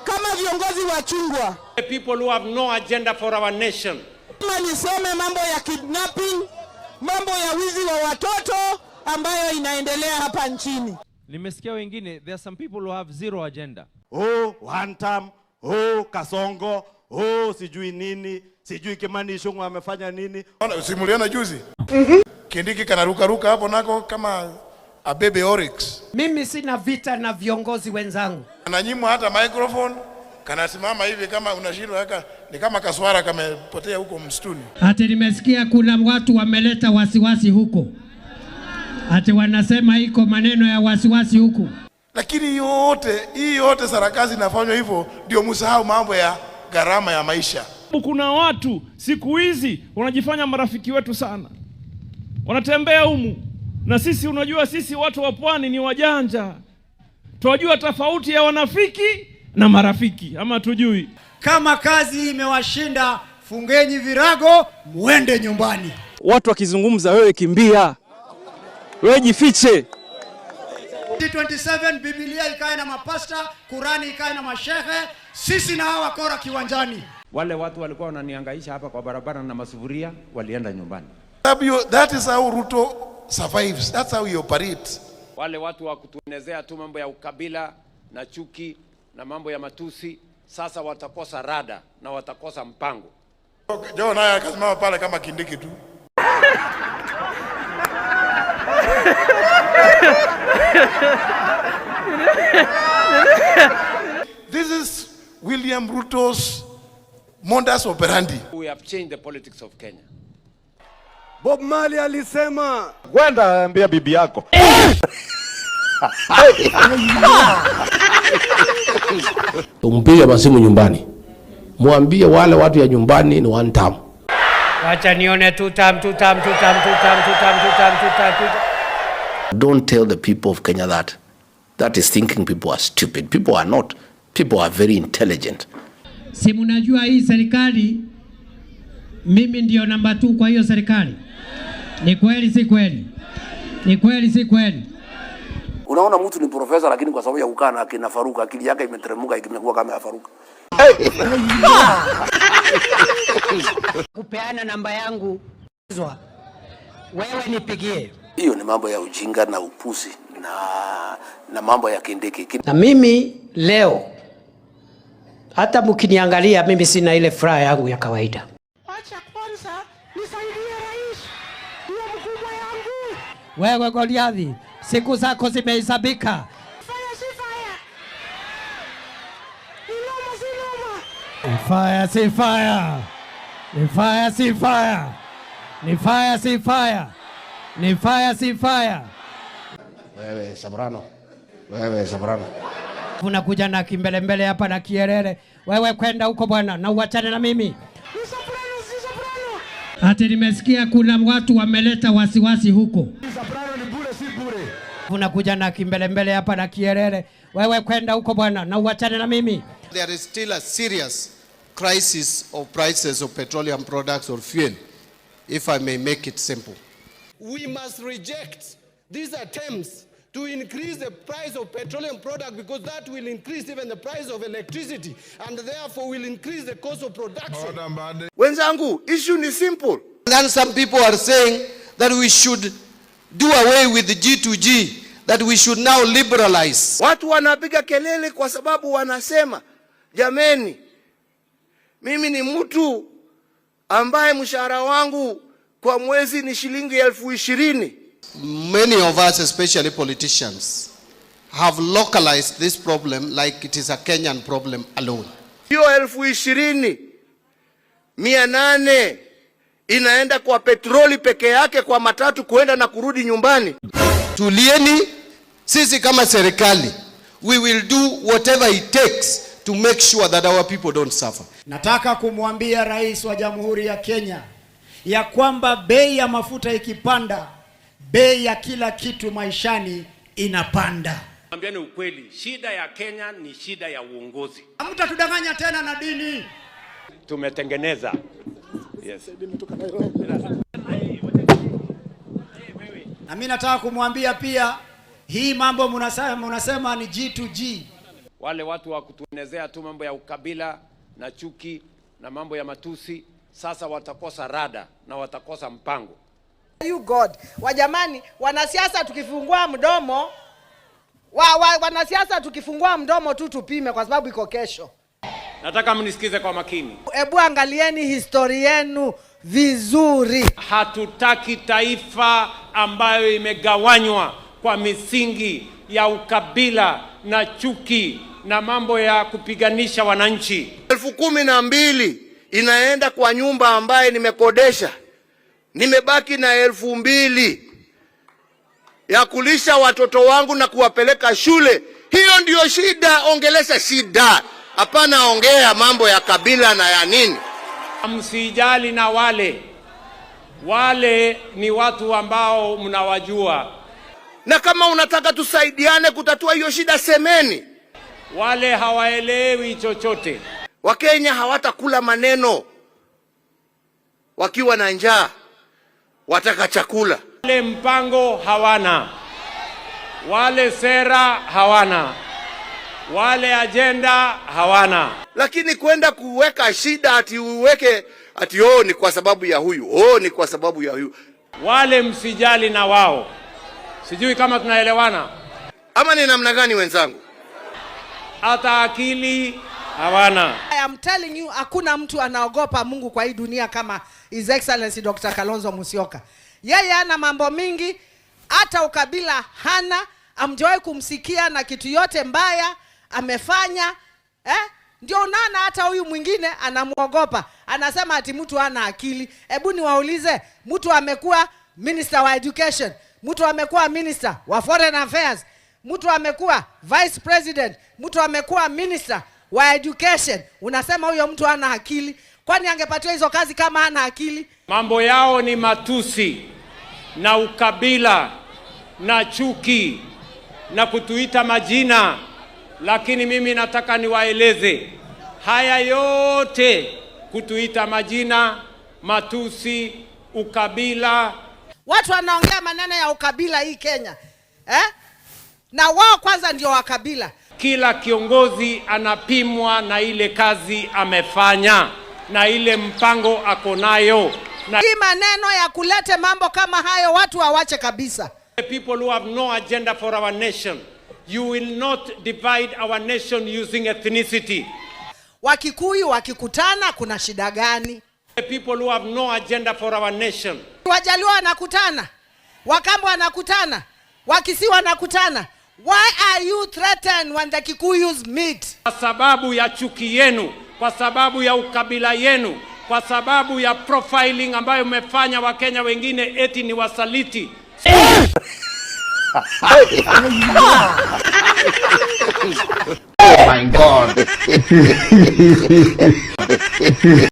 kama viongozi wa chungwa. The people who have no agenda for our nation. Kama niseme mambo ya kidnapping, mambo ya wizi wa watoto ambayo inaendelea hapa nchini. Nimesikia wengine, there are some people who have zero agenda. Oh, one term, oh, Kasongo, oh, sijui nini, sijui Kimani Ichung'wah amefanya nini. Simuliana juzi? Kindiki kanaruka hapo nako kama a baby oryx. Mimi sina vita na viongozi wenzangu. Ananyimwa hata microphone, kanasimama hivi kama unashindwa haka, ni kama kaswara kamepotea huko msituni. Ati nimesikia kuna watu wameleta wasiwasi huko. Ati wanasema iko maneno ya wasiwasi huko. Lakini hii yote sarakazi inafanywa hivyo ndio msahau mambo ya gharama ya maisha. Kuna watu siku hizi wanajifanya marafiki wetu sana. Wanatembea humu na sisi, unajua sisi watu wa pwani ni wajanja. Tunajua tofauti ya wanafiki na marafiki, ama tujui. Kama kazi imewashinda, fungeni virago muende nyumbani. Watu wakizungumza wewe kimbia. Wewe jifiche. 27 Biblia ikae na mapasta, Qurani ikae na mashehe, sisi na hawa kora kiwanjani. Wale watu walikuwa wananihangaisha hapa kwa barabara na masufuria walienda nyumbani. That is how Ruto survives. That's how he operates. Wale watu wa kutuenezea tu mambo ya ukabila na chuki na mambo ya matusi sasa watakosa rada na watakosa mpango. Joe naye akasimama pale kama Kindiki tu. This is William Ruto's modus operandi. We have changed the politics of Kenya. Bob Marley alisema, Kwenda ambia bibi yako. Tumpiga masimu nyumbani. Muambie wale watu ya nyumbani ni one term. Wacha nione two term. Don't tell the people of Kenya that. That is thinking people are stupid. People are not. People are very intelligent. Si mnajua hii serikali mimi ndio namba 2 kwa hiyo serikali. Ni kweli si kweli? Ni kweli si kweli? Unaona mtu ni profesa lakini kwa sababu ya kukaa na akina Faruka akili yake imeteremuka imekuwa kama ya Faruka. Kupeana namba yangu wewe nipigie. Hiyo ni mambo ya ujinga na upusi na mambo ya Kindiki. Na mimi leo hata mkiniangalia mimi sina ile furaha yangu ya kawaida. Acha kwanza nisaidie rais. Ndio mkubwa yangu. Wewe Goliathi, siku zako zimehesabika. Fire si fire. Iloma si loma. Fire si fire. Ni fire si fire. Ni fire si fire. Ni fire si fire. Wewe Sabrano. Unakuja na kimbelembele hapa na kierere. Wewe kwenda huko bwana na uachane na mimi. Ni soprano. Ati nimesikia kuna watu wameleta wasiwasi huko. Soprano ni bure si bure. Unakuja na kimbelembele hapa na kierere. Wewe kwenda huko bwana na uachane na mimi. There is still a serious crisis of prices of petroleum products or fuel, if I may make it simple. We must reject these attempts to increase the price of petroleum product, because that will increase even the price of electricity and therefore will increase the cost of production. Wenzangu, issue ni simple. And some people are saying that we should do away with the G2G, that we should now liberalize. Watu wanapiga kelele kwa sababu wanasema, jameni, mimi ni mtu ambaye mshahara wangu kwa mwezi ni shilingi 20,000. Many of us, especially politicians, have localized this problem like it is a Kenyan problem alone. Hiyo 20,800 inaenda kwa petroli peke yake, kwa matatu kuenda na kurudi nyumbani. Tulieni, sisi kama serikali, we will do whatever it takes to make sure that our people don't suffer. Nataka kumwambia Rais wa Jamhuri ya Kenya ya kwamba bei ya mafuta ikipanda, bei ya kila kitu maishani inapanda. Ambieni ukweli, shida ya Kenya ni shida ya uongozi. Hamtatudanganya tena na dini. Tumetengeneza. Yes. Na mimi nataka kumwambia pia, hii mambo mnasema ni G2G. Wale watu wa kutuenezea tu mambo ya ukabila na chuki na mambo ya matusi sasa watakosa rada na watakosa mpango. You God. Wajamani, wanasiasa tukifungua mdomo wanasiasa tukifungua mdomo tu tupime kwa sababu iko kesho. Nataka mnisikize kwa makini. Hebu angalieni historia yenu vizuri. Hatutaki taifa ambayo imegawanywa kwa misingi ya ukabila na chuki na mambo ya kupiganisha wananchi. 12,000 inaenda kwa nyumba ambaye nimekodesha. Nimebaki na 2,000 ya kulisha watoto wangu na kuwapeleka shule. Hiyo ndio shida, ongelesha shida. Hapana ongea mambo ya kabila na ya nini. Msijali na wale ni watu ambao mnawajua. Na kama unataka tusaidiane kutatua hiyo shida, semeni. Wale hawaelewi chochote. Wakenya hawatakula maneno wakiwa na njaa, wataka chakula. Wale mpango hawana, wale sera hawana, wale agenda hawana. Lakini kwenda kuweka shida ati uweke ati ni kwa sababu ya huyu, ni kwa sababu ya huyu. Wale msijali na wao. Sijui kama tunaelewana ama ni namna gani wenzangu? Hata akili hawana. I am telling you, hakuna mtu anaogopa Mungu kwa hii dunia kama His Excellency Dr. Kalonzo Musyoka. Yeye ana mambo mingi, hata ukabila hana, amjawahi kumsikia na kitu yote mbaya amefanya. Ndio unaona hata huyu mwingine anamuogopa. Anasema ati mtu hana akili. Hebu niwaulize, mtu amekuwa Minister wa Education, mtu amekuwa Minister wa Foreign Affairs, mtu amekuwa Vice President, mtu amekuwa Minister wa Education. Unasema huyo mtu hana akili? Kwani angepatiwa hizo kazi kama hana akili? Mambo yao ni matusi na ukabila na chuki na kutuita majina. Lakini mimi nataka niwaeleze haya yote, kutuita majina, matusi, ukabila. Watu wanaongea maneno ya ukabila hii Kenya. Na wao kwanza ndio wakabila. Kila kiongozi anapimwa na ile kazi amefanya na ile mpango ako nayo. Hii maneno ya kulete mambo kama hayo watu hawache kabisa. People who have no agenda for our nation. You will not divide our nation using ethnicity. Wakikuyu wakikutana kuna shida gani? People who have no agenda for our nation. Wajaluo wanakutana, Wakambo wanakutana, Wakisii wanakutana. Why are you threatened when the Kikuyus meet? Kwa sababu ya chuki yenu, kwa sababu ya ukabila yenu, kwa sababu ya profiling ambayo umefanya Wakenya wengine eti ni wasaliti. Oh my God.